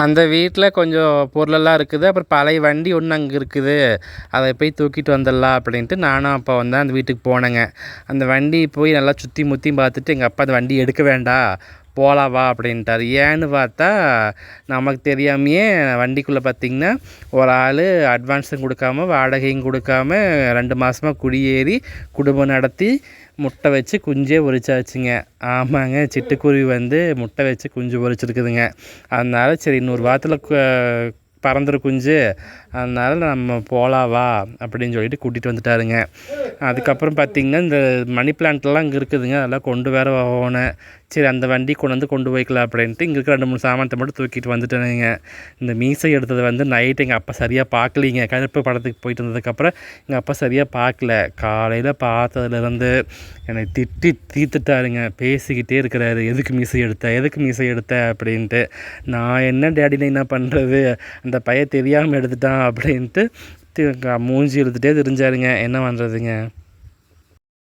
அந்த வீட்டில் கொஞ்சம் பொருளெல்லாம் இருக்குது. அப்புறம் பழைய வண்டி ஒன்று அங்கே இருக்குது. அதை போய் தூக்கிட்டு வந்துடலாம் அப்படின்ட்டு நானும் அப்போ வந்து அந்த வீட்டுக்கு போனேங்க. அந்த வண்டி போய் நல்லா சுற்றி முற்றியும் பார்த்துட்டு எங்கள் அப்பா அந்த வண்டி எடுக்க வேண்டாம், போகலாம் வா அப்படின்ட்டார். ஏன்னு பார்த்தா நமக்கு தெரியாமையே வண்டிக்குள்ளே பார்த்திங்கன்னா ஒரு ஆள் அட்வான்ஸும் கொடுக்காம வாடகையும் கொடுக்காம 2 மாதமாக குடியேறி குடும்பம் நடத்தி முட்டை வச்சு குஞ்சே பொரிச்சாச்சுங்க. ஆமாங்க, சிட்டுக்குருவி வந்து முட்டை வச்சு குஞ்சு பொரிச்சிருக்குதுங்க. அதனால் சரி இன்னொரு வாரத்தில் பறந்துடும் குஞ்சு, அதனால் நம்ம போகலாம் வா அப்படின்னு சொல்லிட்டு கூட்டிகிட்டு வந்துட்டாருங்க. அதுக்கப்புறம் பார்த்திங்கன்னா இந்த மணி பிளான்ட்லாம் இங்கே இருக்குதுங்க, அதெல்லாம் கொண்டு வேறு போகணும். சரி அந்த வண்டி கொண்டு போய்க்கலாம் அப்படின்ட்டு இங்கே இருக்கிற 2-3 சாமானத்தை மட்டும் தூக்கிட்டு வந்துட்டேனுங்க. இந்த மீசை எடுத்தது வந்து நைட்டு எங்கள் அப்பா சரியாக பார்க்கலிங்க. கருப்பு படத்துக்கு போயிட்டு வந்ததுக்கப்புறம் எங்கள் அப்பா சரியாக பார்க்கல. காலையில் பார்த்ததுலேருந்து என்னை திட்டி தீர்த்துட்டாருங்க. பேசிக்கிட்டே இருக்கிறாரு, எதுக்கு மீசை எடுத்த அப்படின்ட்டு. நான் என்ன டேடின்னு என்ன பண்ணுறது, அந்த பையன் தெரியாமல் எடுத்துட்டான் அப்படின்ட்டு மூஞ்சி எடுத்துகிட்டே தெரிஞ்சாருங்க. என்ன பண்ணுறதுங்க.